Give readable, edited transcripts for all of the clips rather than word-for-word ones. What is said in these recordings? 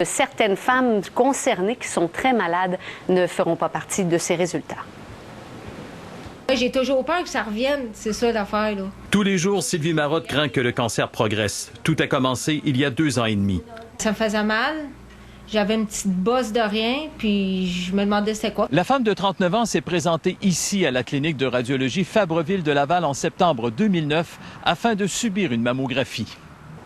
Certaines femmes concernées qui sont très malades ne feront pas partie de ces résultats. J'ai toujours peur que ça revienne, c'est ça l'affaire, là. Tous les jours, Sylvie Marotte craint que le cancer progresse. Tout a commencé il y a 2 ans et demi. Ça me faisait mal. J'avais une petite bosse de rien, puis je me demandais c'était quoi. La femme de 39 ans s'est présentée ici à la clinique de radiologie Fabreville de Laval en septembre 2009 afin de subir une mammographie.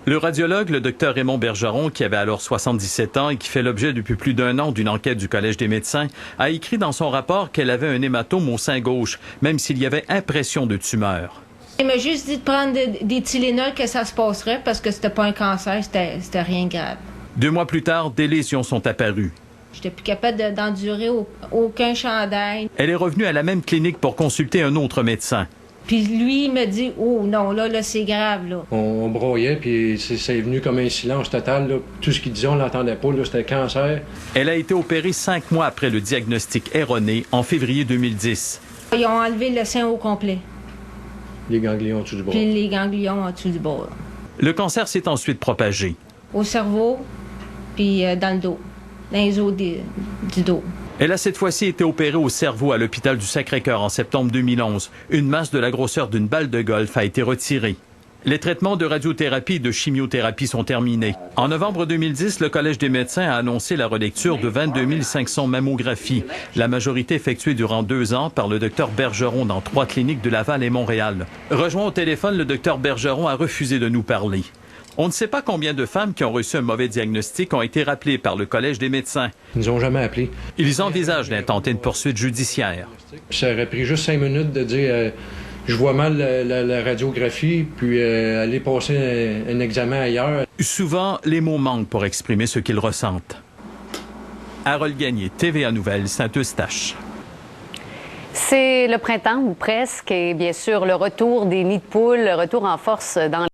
Le radiologue, le Dr Raymond Bergeron, qui avait alors 77 ans et qui fait l'objet depuis plus d'1 an d'une enquête du Collège des médecins, a écrit dans son rapport qu'elle avait un hématome au sein gauche, même s'il y avait impression de tumeur. Il m'a juste dit de prendre des Tylenol que ça se passerait parce que c'était pas un cancer, c'était rien de grave. 2 mois plus tard, des lésions sont apparues. J'étais plus capable d'endurer aucun chandail. Elle est revenue à la même clinique pour consulter un autre médecin. Puis lui, il me dit, oh non, là, c'est grave, là. On broyait, puis c'est venu comme un silence total, là. Tout ce qu'il disait, on l'entendait pas, là, c'était cancer. Elle a été opérée 5 mois après le diagnostic erroné, en février 2010. Ils ont enlevé le sein au complet. Les ganglions en dessous du bras. Puis les ganglions en dessous du bras. Le cancer s'est ensuite propagé. Au cerveau, puis dans le dos, dans les os du dos. Elle a cette fois-ci été opérée au cerveau à l'hôpital du Sacré-Cœur en septembre 2011. Une masse de la grosseur d'une balle de golf a été retirée. Les traitements de radiothérapie et de chimiothérapie sont terminés. En novembre 2010, le Collège des médecins a annoncé la relecture de 22 500 mammographies, la majorité effectuée durant 2 ans par le Dr Bergeron dans 3 cliniques de Laval et Montréal. Rejoint au téléphone, le Dr Bergeron a refusé de nous parler. On ne sait pas combien de femmes qui ont reçu un mauvais diagnostic ont été rappelées par le Collège des médecins. Ils nous ont jamais appelés. Ils envisagent d'intenter une poursuite judiciaire. Ça aurait pris juste 5 minutes de dire je vois mal la radiographie, puis aller passer un examen ailleurs. Souvent, les mots manquent pour exprimer ce qu'ils ressentent. Harold Gagné, TVA Nouvelles, Saint-Eustache. C'est le printemps ou presque et bien sûr le retour des nids de poules, le retour en force dans